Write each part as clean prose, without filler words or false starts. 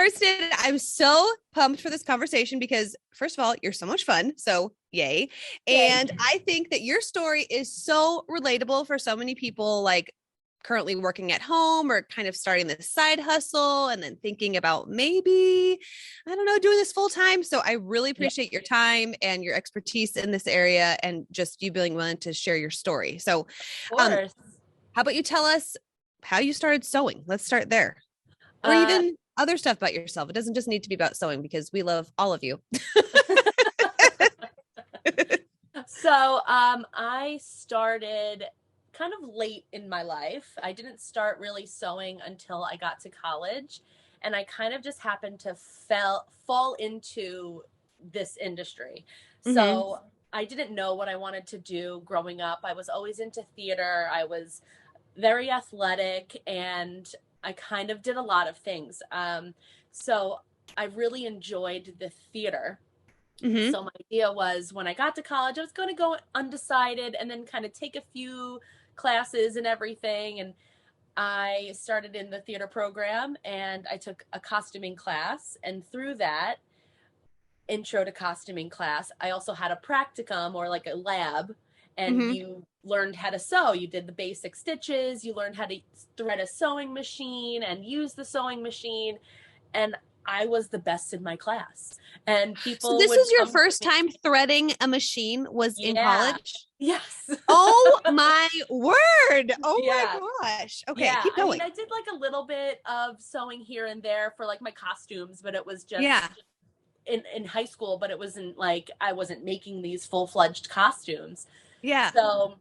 Kirstyn, I'm so pumped for this conversation because first of all, you're so much fun. So yay. Yay. And I think that your story is so relatable for so many people like currently working at home or kind of starting this side hustle and then thinking about maybe, I don't know, doing this full time. So I really Yeah, appreciate your time and your expertise in this area and just you being willing to share your story. So of um, course. how about you tell us how you started sewing? Let's start there. Or Uh, even other stuff about yourself. It doesn't just need to be about sewing because we love all of you. I started kind of late in my life. I didn't start really sewing until I got to college, and I kind of just happened to fall into this industry. Mm-hmm. So I didn't know what I wanted to do growing up. I was always into theater. I was very athletic, and I kind of did a lot of things. So I really enjoyed the theater. Mm-hmm. So my idea was when I got to college, I was going to go undecided and then kind of take a few classes and everything. And I started in the theater program and I took a costuming class. And through that intro to costuming class, I also had a practicum or like a lab, and Mm-hmm. you learned how to sew. You did the basic stitches, you learned how to thread a sewing machine and use the sewing machine. And I was the best in my class. And So people this would is your come to first me. time threading a machine was in Yeah. college? Yes. Oh my word. Oh Yeah. my gosh. Okay, Yeah. keep I mean, going. I did like a little bit of sewing here and there for like my costumes, but it was Yeah. just in high school, but it wasn't like I wasn't making these full-fledged costumes. Yeah. So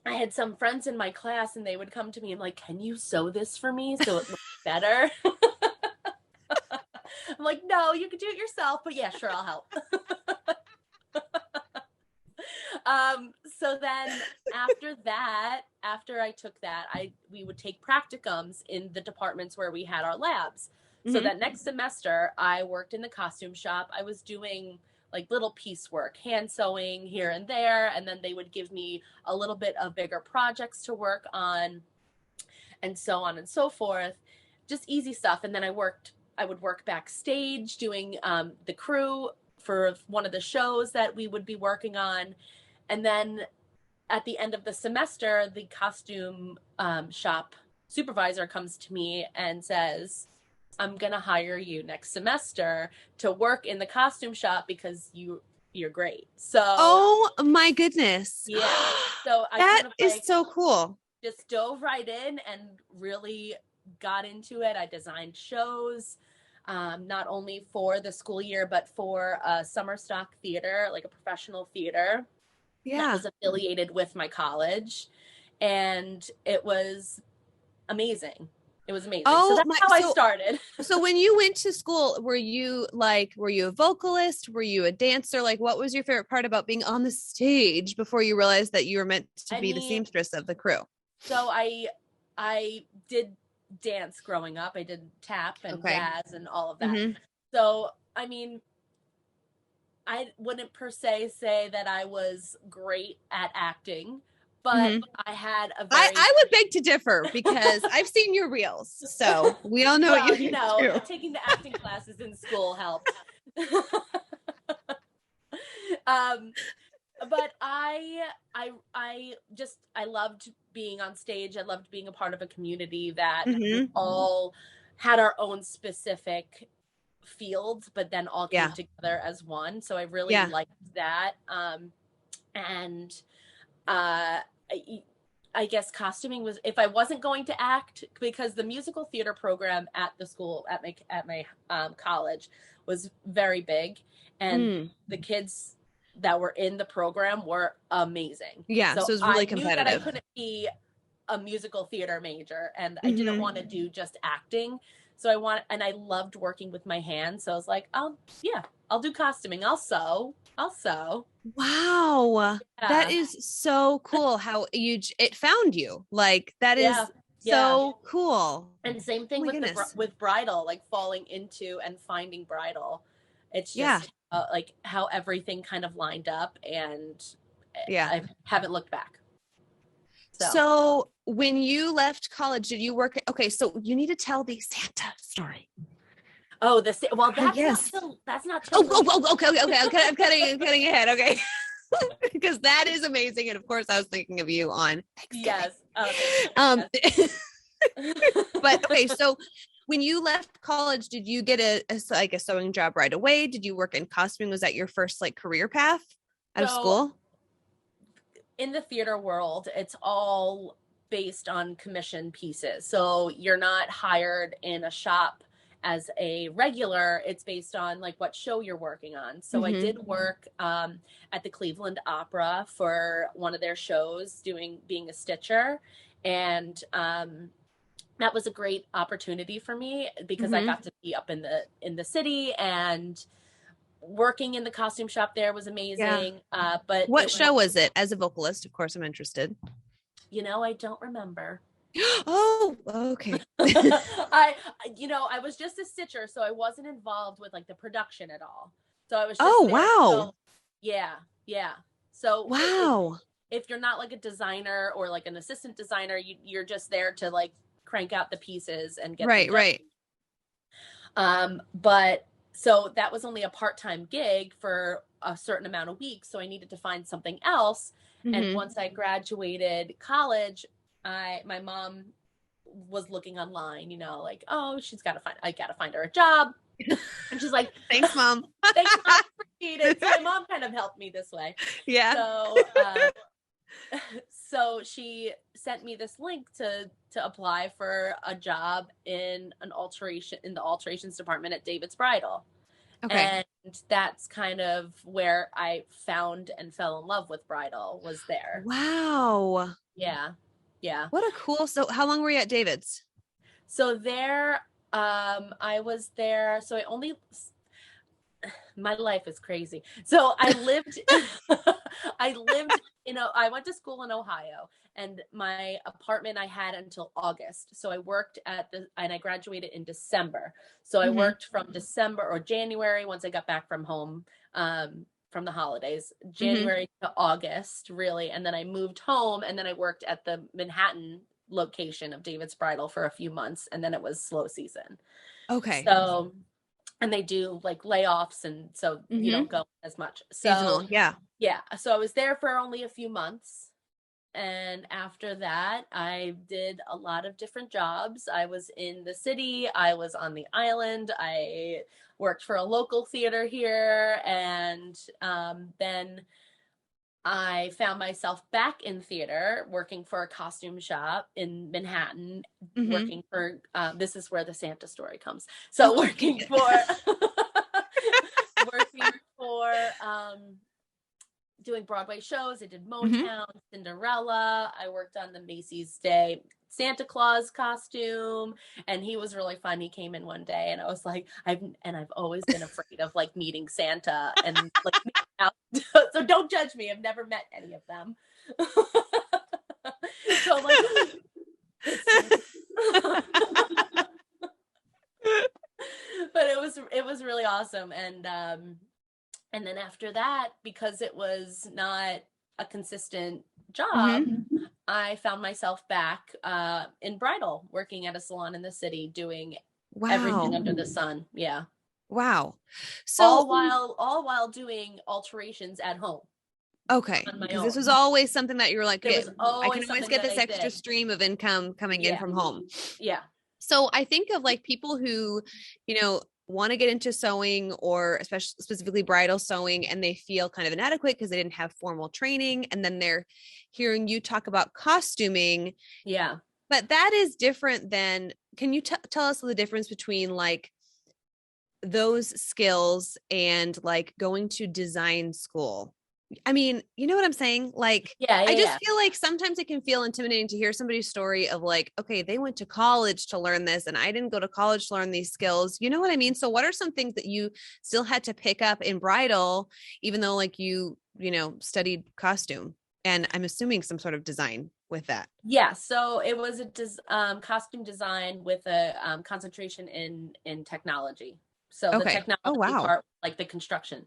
I had some friends in my class and they would come to me and like, can you sew this for me so it looks better? I'm like, no, you can do it yourself, but yeah, sure, I'll help. So then after that, after I took that, we would take practicums in the departments where we had our labs. So Mm-hmm. that next semester, I worked in the costume shop. I was doing like little piecework, hand sewing here and there, and then they would give me a little bit of bigger projects to work on, and so on and so forth. Just easy stuff. And then I would work backstage doing the crew for one of the shows that we would be working on. And then at the end of the semester, the costume shop supervisor comes to me and says, I'm going to hire you next semester to work in the costume shop because you're great. So, Oh my goodness. yeah. So I That kind of is like so cool. just dove right in and really got into it. I designed shows, not only for the school year, but for a summer stock theater, like a professional theater that Yeah. was affiliated with my college. And it was amazing. It was amazing. So Oh that's my, how I so started. so when you went to school, were you a vocalist? Were you a dancer? Like what was your favorite part about being on the stage before you realized that you were meant to I be the mean, seamstress of the crew? so I did dance growing up. I did tap and Okay. jazz and all of that. Mm-hmm. So, I mean, I wouldn't per se say that I was great at acting, but Mm-hmm. I had a I, very I would beg to differ because I've seen your reels. So we all know what well, you you can know, do. taking the acting classes in school helped. um, but I loved being on stage. I loved being a part of a community that we Mm-hmm. all had our own specific fields, but then all came Yeah. together as one. So I really Yeah. liked that. And uh, I, I guess costuming was, if I wasn't going to act, because the musical theater program at the school at my college was very big, and Mm. the kids that were in the program were amazing. Yeah. So So it's I really knew that I competitive. couldn't be a musical theater major, and I didn't Mm-hmm. want to do just acting. So and I loved working with my hands. So I was like, oh yeah, I'll do costuming. I'll sew. Wow. That Yeah. is so cool how it found you. Like that Yeah. is Yeah. so cool. And same Oh thing my with goodness. with Bridal, like falling into and finding Bridal. It's Yeah. just like how everything kind of lined up, and Yeah. I haven't looked back. So, So when you left college, did you work? Okay, so you need to tell the Santa story. Oh, well, Yes. that's not till Okay. I'm cutting ahead. Okay. Because that is amazing. And of course, I was thinking of you on Thanksgiving. Yes. Yes. But okay, so when you left college, did you get like a sewing job right away? Did you work in costuming? Was that your first like career path out of So school? in the theater world, it's all based on commission pieces. So you're not hired in a shop as a regular. It's based on like what show you're working on. So I did work at the Cleveland Opera for one of their shows, being a stitcher, and that was a great opportunity for me because I got to be up in the city, and working in the costume shop there was amazing. But what show was it? As a vocalist, of course, I'm interested. I don't remember. Oh, okay. I was just a stitcher, so I wasn't involved with like the production at all. So I was just Oh, there. wow. So, yeah. So Wow. if you're not like a designer or like an assistant designer, you're just there to like crank out the pieces and get them done. Right. But so that was only a part-time gig for a certain amount of weeks, so I needed to find something else. And once I graduated college, my mom was looking online, like, oh, I gotta find her a job. And she's like, thanks, Mom. Thanks, Mom. Appreciate it. So my mom kind of helped me this way. Yeah. So she sent me this link to apply for a job in the alterations department at David's Bridal. Okay. And that's kind of where I found and fell in love with Bridal, was there. Wow. Yeah. What a cool. So how long were you at David's? So there, I was there. So my life is crazy. So I lived, I went to school in Ohio, and my apartment I had until August. So I worked and I graduated in December. So I worked from December or January, once I got back from home, from the holidays, January to August, really. And then I moved home, and then I worked at the Manhattan location of David's Bridal for a few months, and then it was slow season. Okay. So, and they do like layoffs, and so you don't go as much. So seasonal. Yeah. So I was there for only a few months, and after that I did a lot of different jobs. I was in the city, I was on the island, I worked for a local theater here, and then I found myself back in theater, working for a costume shop in Manhattan, working for, this is where the Santa story comes. So working for doing Broadway shows. I did Motown, Cinderella. I worked on the Macy's Day Santa Claus costume, and he was really fun. He came in one day, and I was like, I've always been afraid of like meeting Santa, and like, so don't judge me. I've never met any of them. So I'm like, but it was really awesome. And then after that, because it was not a consistent job, I found myself back in Bridal, working at a salon in the city, doing everything under the sun. Yeah. Wow. So all while doing alterations at home. Okay. Because this was always something that you were like, I can always get this extra stream of income coming in from home. Yeah. So I think of like people who, want to get into sewing, or especially specifically bridal sewing, and they feel kind of inadequate because they didn't have formal training. And then they're hearing you talk about costuming. Yeah. But that is different than, can you tell us the difference between like those skills and like going to design school? I mean, you know what I'm saying? Like, I just feel like sometimes it can feel intimidating to hear somebody's story of like, okay, they went to college to learn this, and I didn't go to college to learn these skills. You know what I mean? So what are some things that you still had to pick up in bridal, even though like you studied costume, and I'm assuming some sort of design with that? Yeah. So it was a costume design with a concentration in technology. So the technology part, like the construction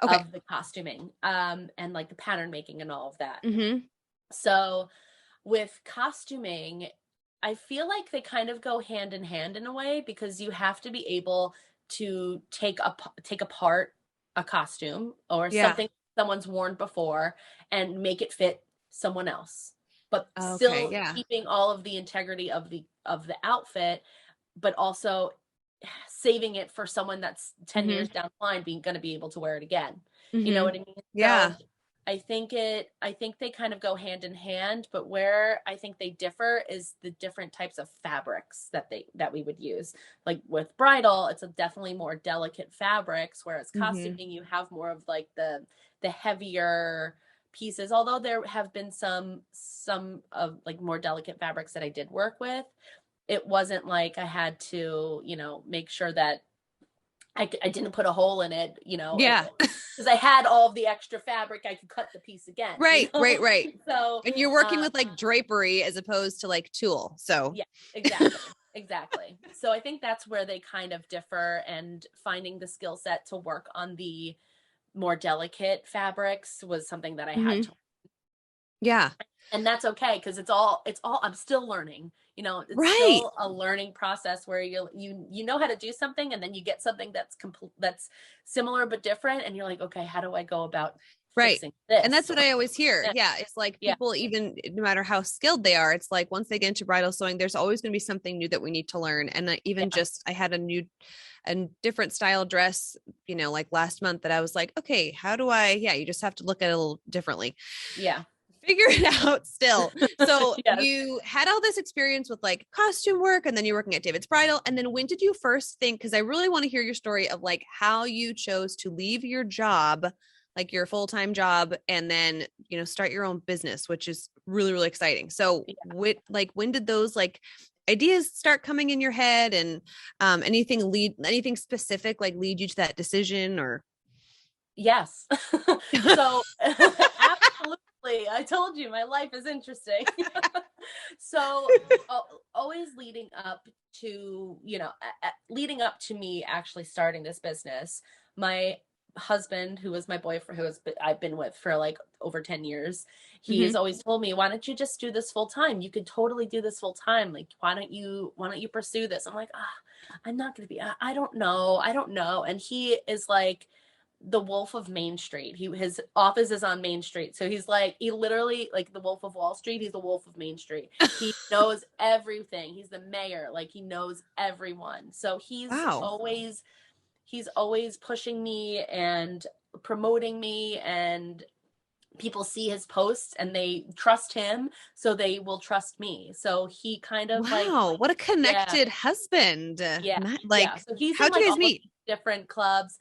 of the costuming, and like the pattern making and all of that. So with costuming, I feel like they kind of go hand in hand in a way, because you have to be able to take apart a costume or Yeah. something someone's worn before and make it fit someone else, but Okay. still Yeah. keeping all of the integrity of the outfit, but also saving it for someone that's 10 years down the line being going to be able to wear it again. You know what I mean? Yeah. So I think they kind of go hand in hand, but where I think they differ is the different types of fabrics that we would use. Like with bridal, it's a definitely more delicate fabrics, whereas costuming, you have more of like the heavier pieces. Although there have been some of like more delicate fabrics that I did work with, it wasn't like I had to, make sure that I didn't put a hole in it, Yeah. because I had all of the extra fabric, I could cut the piece again. Right. So, and you're working with like drapery as opposed to like tulle. So yeah, exactly. So I think that's where they kind of differ, and finding the skill set to work on the more delicate fabrics was something that I had to. Yeah. And that's okay, because it's all I'm still learning. It's Right. still a learning process where you know how to do something, and then you get something that's similar but different, and you're like, okay, how do I go about fixing this? And that's what I always hear. Yeah. It's like people, even no matter how skilled they are, it's like once they get into bridal sewing, there's always going to be something new that we need to learn. And even just, I had a different style dress, like last month that I was like, okay, how do you just have to look at it a little differently. Yeah. Figure it out still. So you had all this experience with like costume work, and then you're working at David's Bridal. And then when did you first think, because I really want to hear your story of like how you chose to leave your job, like your full-time job, and then, start your own business, which is really, really exciting. So when did those like ideas start coming in your head, and anything specific like lead you to that decision? Or yes. So absolutely. I told you my life is interesting. So always leading up to me actually starting this business, my husband, who was my boyfriend, I've been with for like over 10 years, he has always told me, why don't you just do this full time? You could totally do this full time. Like, why don't you pursue this? I'm like, I'm not going to be, I don't know. And he is like the Wolf of Main Street. His office is on Main Street. So he literally, like the Wolf of Wall Street, he's the Wolf of Main Street. He knows everything. He's the mayor. Like, he knows everyone. So he's always pushing me and promoting me, and people see his posts and they trust him, so they will trust me. So he kind of what a connected husband. So he's how'd you guys meet? Different clubs.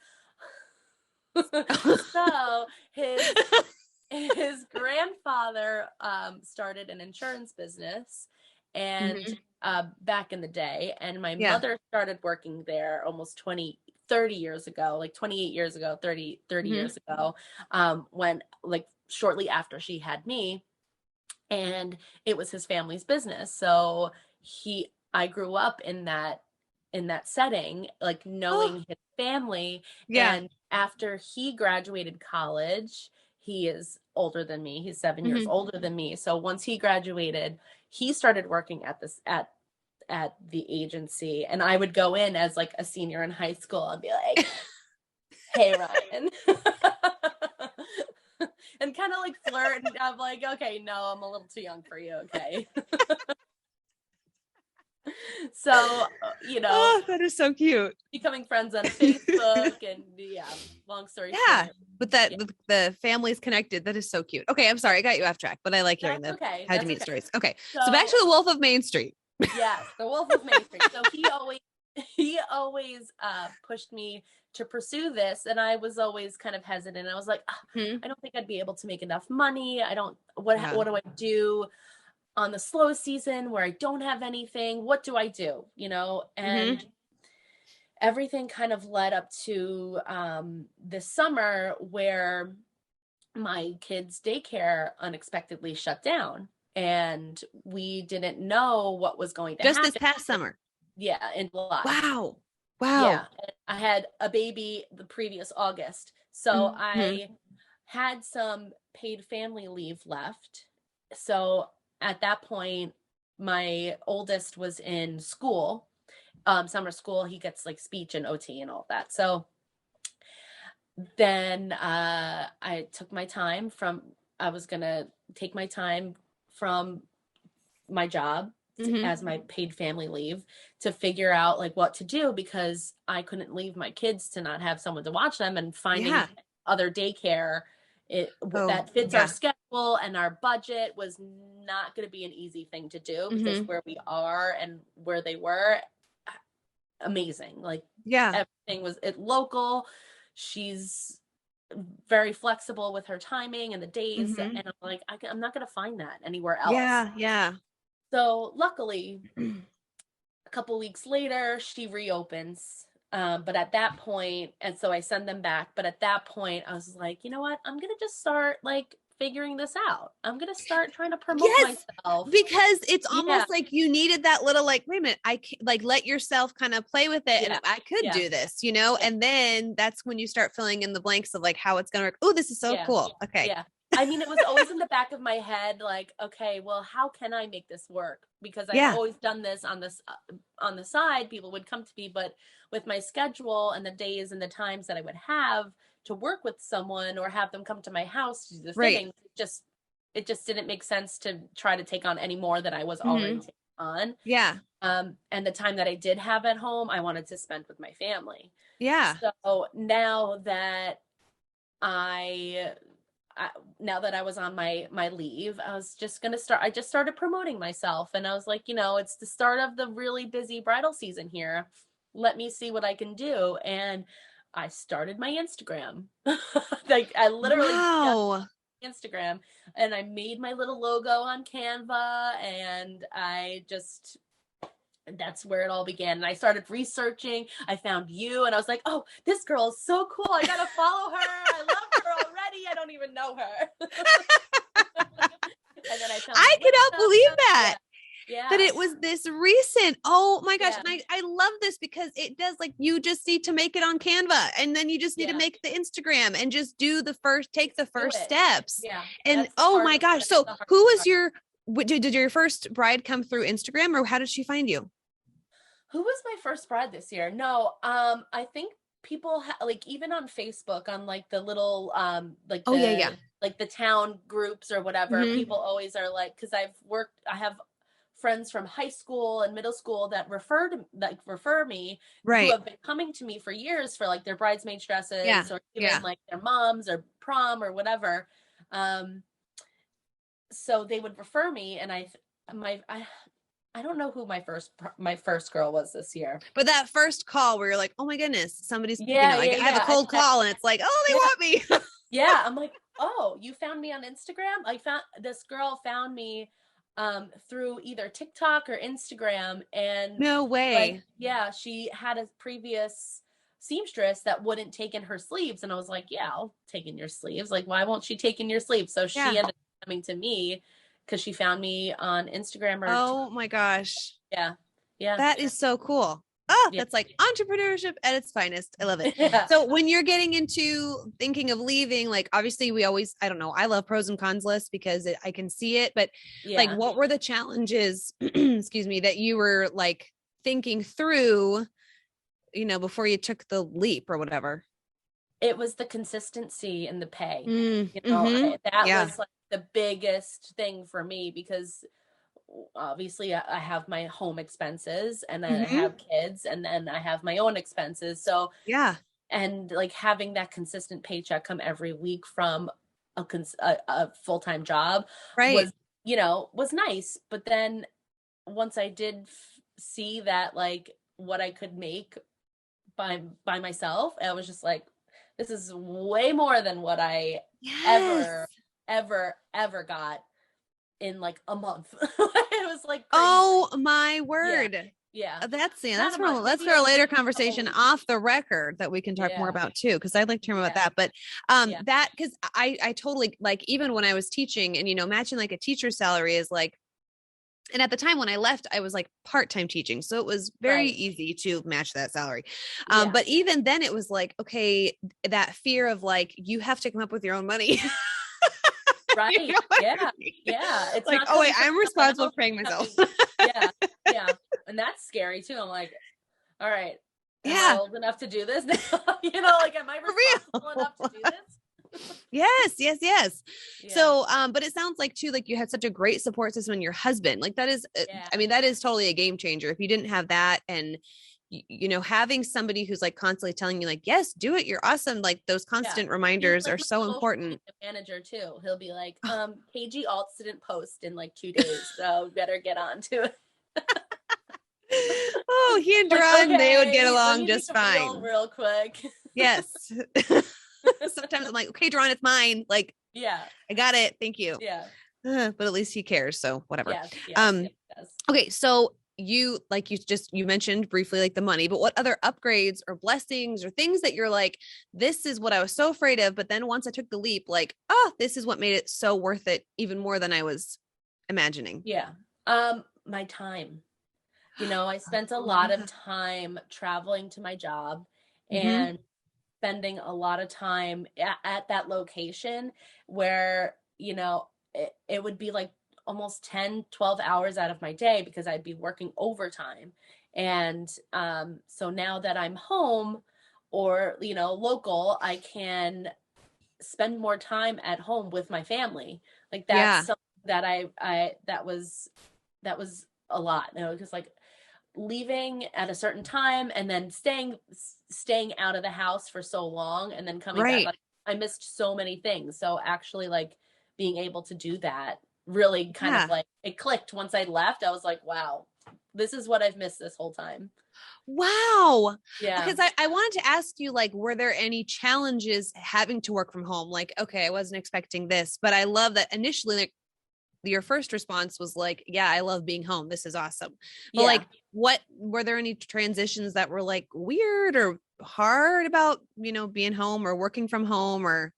So his grandfather started an insurance business, and back in the day, and my mother started working there almost 30 years ago, like 28 years ago, 30 years ago, when like shortly after she had me, and it was his family's business. So I grew up in that setting, like knowing his family. And after he graduated college, he is older than me. He's 7 years older than me. So once he graduated, he started working at the agency, and I would go in as like a senior in high school and be like, hey, Ryan. And kind of like flirt, and I'm like, okay, no, I'm a little too young for you. Okay. So, that is so cute. Becoming friends on Facebook, and long story short. But the family's connected. That is so cute. Okay, I'm sorry, I got you off track, but I like hearing how'd you meet stories. Okay, so back to the Wolf of Main Street. Yes, the Wolf of Main Street. So he always pushed me to pursue this, and I was always kind of hesitant. I was like, I don't think I'd be able to make enough money. What do I do on the slow season where I don't have anything? What do I do? And everything kind of led up to this summer, where my kids' daycare unexpectedly shut down, and we didn't know what was going to happen. Just this past summer. Yeah, in July. Wow. Yeah, I had a baby the previous August, so I had some paid family leave left. So at that point, my oldest was in school, summer school, he gets like speech and OT and all of that. So then I took my time from, I was going to take my time from my job as my paid family leave to figure out like what to do, because I couldn't leave my kids to not have someone to watch them, and finding other daycare that fits our schedule and our budget was not going to be an easy thing to do, because where we are and where they were, amazing. Like everything was local. She's very flexible with her timing and the days. And I'm like, I'm not going to find that anywhere else. Yeah. So luckily, a couple weeks later, she reopens. But at that point, and so I send them back. But at that point, I was like, you know what? I'm going to just start like figuring this out. I'm going to start trying to promote myself. Because it's almost like you needed that little, like, wait a minute, I can, like, let yourself kind of play with it. And I could do this, you know? And then that's when you start filling in the blanks of like how it's going to work. Oh, this is so cool. Okay. Yeah. I mean, it was always in the back of my head, like, okay, well, how can I make this work? Because I've always done this on the side. People would come to me, but with my schedule and the days and the times that I would have to work with someone or have them come to my house to do the thing, it just didn't make sense to try to take on any more than I was already taking on. Yeah. And the time that I did have at home, I wanted to spend with my family. Yeah. So now that I was on my leave, I was just going to I just started promoting myself, and I was like, you know, it's the start of the really busy bridal season here. Let me see what I can do. And I started my Instagram. Like I literally Instagram, and I made my little logo on Canva, and that's where it all began. And I started researching. I found you, and I was like, oh, this girl is so cool. I got to follow her. I love her already. I don't even know her. And then I cannot believe that. Yeah. That it was this recent. Oh my gosh. And I love this because it does, like, you just need to make it on Canva, and then you just need to make the Instagram and just take the first steps. Yeah. And oh my gosh. So did your first bride come through Instagram, or how did she find you? Who was my first bride this year? No, I think people like even on Facebook, on like the little like like the town groups or whatever, people always are like, because I have friends from high school and middle school that refer me, who have been coming to me for years for like their bridesmaid dresses or even like their moms or prom or whatever. So they would refer me, and I don't know who my first girl was this year. But that first call where you're like, oh my goodness, somebody's, I have a cold call, and it's like, oh, they want me. Yeah. I'm like, oh, you found me on Instagram? This girl found me through either TikTok or Instagram, and no way. Like, she had a previous seamstress that wouldn't take in her sleeves, and I was like, yeah, I'll take in your sleeves. Like, why won't she take in your sleeves? So she ended up coming to me because she found me on Instagram. Oh my gosh. Yeah. That is so cool. Oh, that's like entrepreneurship at its finest. I love it. Yeah. So when you're getting into thinking of leaving, like, obviously I don't know, I love pros and cons lists because I can see it, but like, what were the challenges, excuse me, that you were like thinking through, you know, before you took the leap or whatever? It was the consistency and the pay. You know, that was like the biggest thing for me, because obviously I have my home expenses, and then I have kids, and then I have my own expenses. So and like having that consistent paycheck come every week from a full-time job was nice. But then once I did see that, like, what I could make by myself, I was just like, this is way more than what I ever got in like a month. It was like crazy. Oh my word. Yeah. That's for a later conversation off the record that we can talk more about too, because I'd like to hear more about that. But that, because I totally, like, even when I was teaching, and, you know, matching like a teacher's salary is like, and at the time when I left, I was like part-time teaching. So it was very easy to match that salary. But even then it was like, okay, that fear of like, you have to come up with your own money. Right. You know I mean? It's like, I'm responsible for paying myself. And that's scary too. I'm like, all right, am I Yeah. old enough to do this now? Like, am I For responsible real. enough to do this? Yes, yes, yes. Yeah. So, but it sounds like too, like you had such a great support system in your husband. Like that is, Yeah. I mean, that is totally a game changer. If you didn't have that, and having somebody who's like constantly telling you, like, yes, do it, you're awesome. Like those Yeah. constant He's reminders like are my so social important. media manager too. He'll be like, KG Alts didn't post in like 2 days, so better get on to it. Oh, he and Like, Duran, they would get okay, let along me make just a reel fine. real quick. Yes. Sometimes I'm like, okay, Duran, it's mine. Like, Yeah. I got it. Thank you. Yeah. But at least he cares. So whatever. Yes. Yes. Um, Yes. okay. So you mentioned briefly like the money, but what other upgrades or blessings or things that you're like, this is what I was so afraid of, but then once I took the leap, like, oh, this is what made it so worth it, even more than I was imagining. Yeah. My time. I spent a Oh, lot yeah. of time traveling to my job Mm-hmm. and spending a lot of time at that location where, it would be like almost 10, 12 hours out of my day because I'd be working overtime. And so now that I'm home or, local, I can spend more time at home with my family. Like that's Yeah. something that that was a lot, because like leaving at a certain time and then staying out of the house for so long and then coming back, Right. like I missed so many things. So actually like being able to do that really kind of Yeah. like it clicked once I left. I was like, wow, this is what I've missed this whole time. Wow. Yeah. Because I wanted to ask you, like, were there any challenges having to work from home? Like, okay, I wasn't expecting this, but I love that initially, like, your first response was like, yeah, I love being home. This is awesome. But Yeah. like, what were there any transitions that were like weird or hard about, being home or working from home or?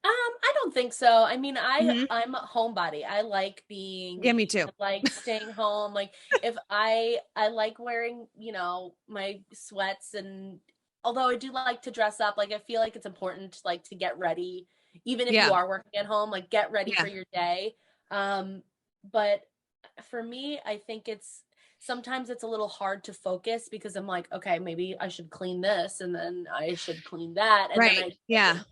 I don't think so. I mean, Mhm. I'm a homebody. I like Yeah, being, me too. I like staying home. Like if I like wearing, my sweats, and although I do like to dress up, like I feel like it's important like to get ready, even if you Yeah. are working at home, like get ready for Yeah. your day. Um, but for me, I think sometimes it's a little hard to focus because I'm like, okay, maybe I should clean this and then I should clean that. And then Right. Yeah.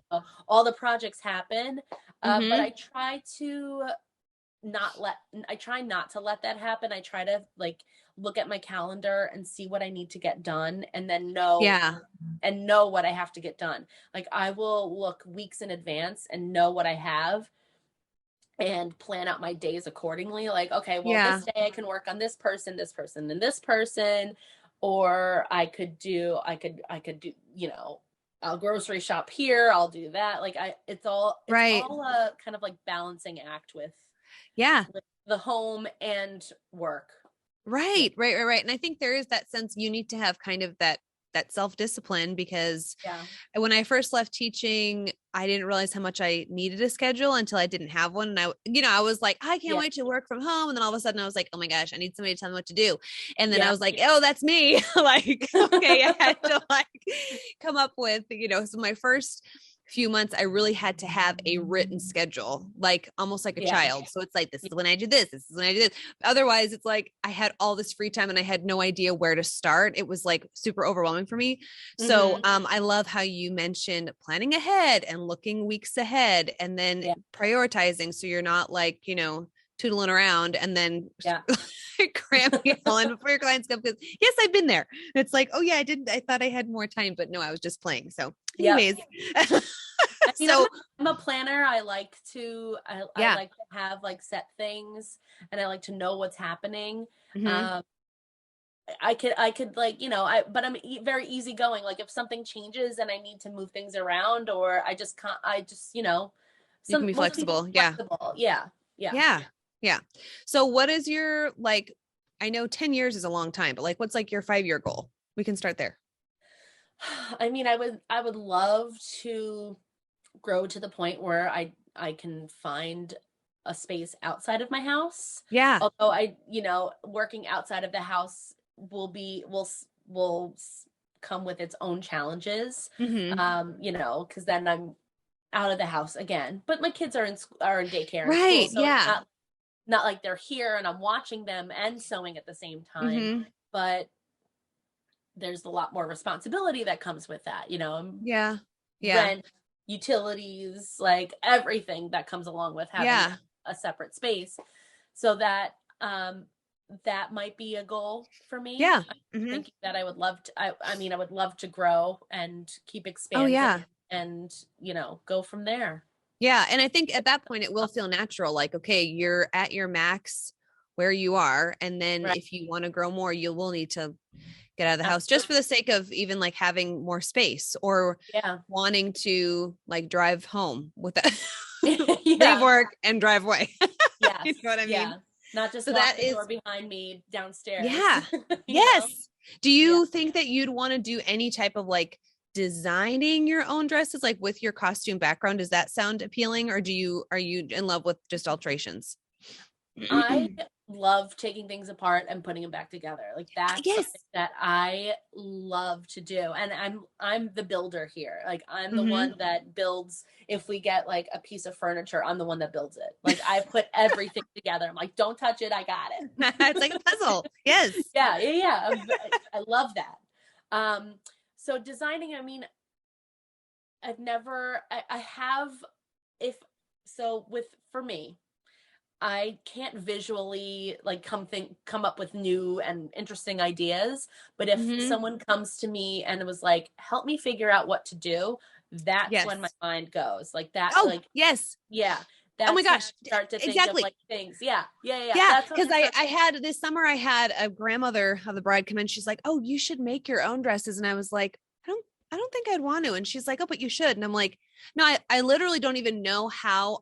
all the projects happen. But Mm-hmm. I try not to let that happen. I try to like look at my calendar and see what I need to get done and then Yeah. know what I have to get done. Like I will look weeks in advance and know what I have and plan out my days accordingly. Like, okay, well, Yeah. this day I can work on this person, and this person, or I could do, I'll grocery shop here, I'll do that. Like it's Right. all a kind of like balancing act Yeah. with the home and work. Yeah. Right, right, right, right. And I think there is that sense you need to have kind of that self-discipline because Yeah. when I first left teaching, I didn't realize how much I needed a schedule until I didn't have one. And I was like, I can't Yeah. wait to work from home. And then all of a sudden I was like, oh my gosh, I need somebody to tell me what to do. And then I Yeah. was like, oh, that's me. Like, okay, I had to like come up with, so my first few months, I really had to have a written schedule, like almost like a Yeah. child. So it's like, this is when I do this. This is when I do this. Otherwise, it's like I had all this free time and I had no idea where to start. It was like super overwhelming for me. So I love how you mentioned planning ahead and looking weeks ahead and then Yeah. prioritizing. So you're not like, tootling around and then Yeah. cramming it all in before your clients come. Because yes, I've been there. It's like, oh yeah, I thought I had more time, but no, I was just playing. So Yeah. anyways, I mean, so I'm a planner. I like to I yeah. like to have like set things and I like to know what's happening. Mm-hmm. Um I could like, but I'm very easygoing. Like if something changes and I need to move things around or I just can't I just, You can be most people flexible. are Yeah. flexible. Yeah. Yeah. Yeah. Yeah. So what is your like, I know 10 years is a long time, but like, what's like your 5-year goal? We can start there. I mean, I would love to grow to the point where I can find a space outside of my house. Yeah. Although working outside of the house will come with its own challenges. Mm-hmm. Because then I'm out of the house again. But my kids are in daycare and school, Right. so it's Yeah. not like they're here and I'm watching them and sewing at the same time. Mm-hmm. But there's a lot more responsibility that comes with that, Yeah. rent, utilities, like everything that comes along with having a separate space. So that that might be a goal for me. Yeah. I'm thinking that I would love to, I would love to grow and keep Oh, expanding yeah. and, go from there. Yeah. And I think at that point, it will feel natural. Like, okay, you're at your max where you are. And then Right. if you want to grow more, you will need to get out of the house Absolutely. just for the sake of even like having more space or wanting to like drive home with that. Leave work and drive away. Yes. You know what I mean? Yeah. Not just So lock that the is door behind me downstairs. Yeah. Yes. Do you think that you'd want to do any type of like designing your own dresses, like with your costume background? Does that sound appealing, or are you in love with just alterations? I love taking things apart and putting them back together. Like that's something that I love to do. And I'm the builder here. Like I'm the one that builds. If we get like a piece of furniture, I'm the one that builds it. Like I put everything together. I'm like, don't touch it. I got it. It's like a puzzle. Yes. Yeah. I love that. So designing, I mean, I have, for me, I can't visually like come up with new and interesting ideas. But if someone comes to me and it was like, help me figure out what to do, that's when my mind goes like that. Oh, like, yes. Yeah. Oh my gosh. Start to think exactly. of like things. Yeah. Because I had this summer, I had a grandmother of the bride come in. She's like, oh, you should make your own dresses. And I was like, I don't think I'd want to. And she's like, oh, but you should. And I'm like, no, I literally don't even know how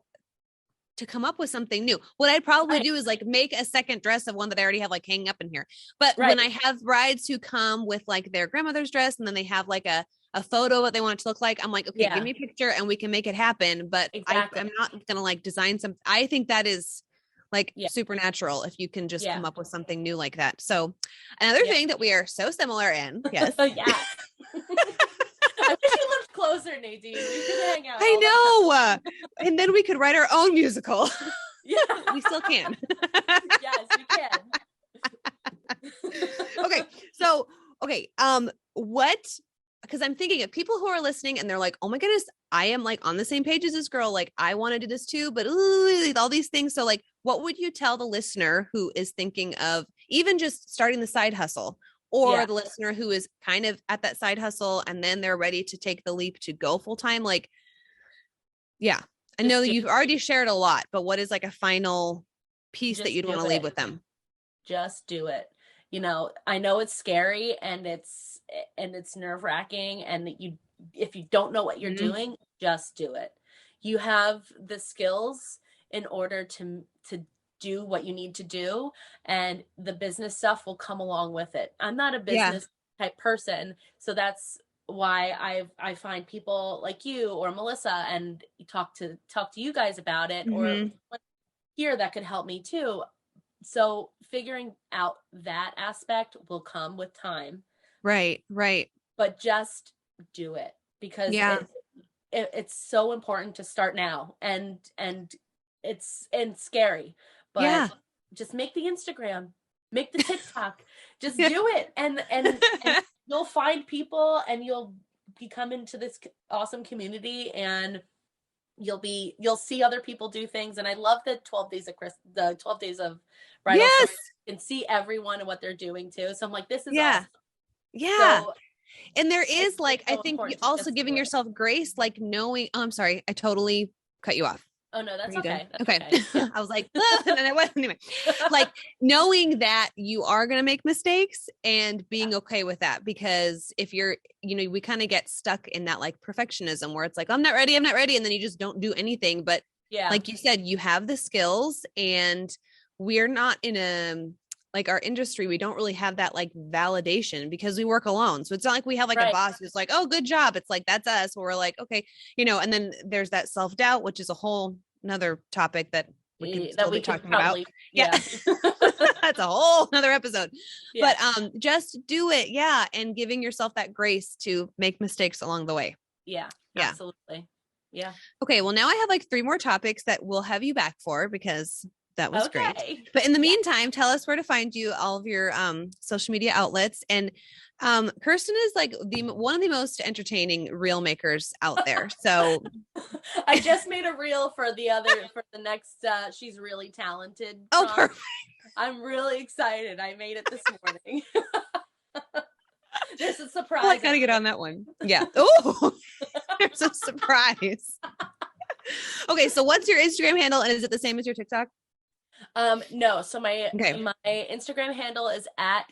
to come up with something new. What I'd probably do is like make a second dress of one that I already have like hanging up in here. But when I have brides who come with like their grandmother's dress and then they have like a photo what they want it to look like, I'm like, okay, give me a picture and we can make it happen. But I'm not going to like design some. I think that is like supernatural if you can just come up with something new like that. So another thing that we are so similar in. Yes. I wish you lived closer, Nadine. We could hang out. I know. And then we could write our own musical. Yeah. We still can. Yes, we can. Okay. So, because I'm thinking of people who are listening and they're like, oh my goodness, I am like on the same page as this girl. Like I want to do this too, but all these things. So like, what would you tell the listener who is thinking of even just starting the side hustle? Or the listener who is kind of at that side hustle and then they're ready to take the leap to go full time. Like, I know you've already shared a lot, but what is like a final piece that you'd want to leave with them? Just do it. I know it's scary and it's nerve wracking. And if you don't know what you're doing, just do it. You have the skills in order to do what you need to do, and the business stuff will come along with it. I'm not a business type person, so that's why I find people like you or Melissa and talk to you guys about it, or here that could help me too. So figuring out that aspect will come with time. Right. But just do it, because it's so important to start now, and it's scary. But just make the Instagram, make the TikTok, just do it. And you'll find people and you'll come into this awesome community, and you'll see other people do things. And I love the 12 days of Bridal. Yes. You can see everyone and what they're doing too. So I'm like, this is awesome. Yeah. So, and there is like, I think also giving yourself grace, like knowing, I'm sorry, I totally cut you off. Oh no, that's okay. That's okay. Yeah. I was like, and I wasn't anyway. Like knowing that you are going to make mistakes and being okay with that, because if you're, we kind of get stuck in that like perfectionism where it's like, I'm not ready. And then you just don't do anything. But like you said, you have the skills, and we're not in like our industry, we don't really have that like validation because we work alone. So it's not like we have like a boss who's like, oh, good job. It's like, that's us. We're like, okay, and then there's that self-doubt, which is a whole another topic that we can still be talking about. Yeah. That's a whole another episode, but just do it. Yeah. And giving yourself that grace to make mistakes along the way. Yeah. Absolutely. Yeah. Okay. Well, now I have like 3 more topics that we'll have you back for, because That was great. Okay. But in the meantime, tell us where to find you, all of your social media outlets. And Kirstyn is like one of the most entertaining reel makers out there. So I just made a reel for the next She's Really Talented. Oh, perfect. I'm really excited. I made it this morning. There's a surprise. I gotta get on that one. Yeah. Oh, there's a surprise. Okay, so what's your Instagram handle, and is it the same as your TikTok? No. So my Instagram handle is at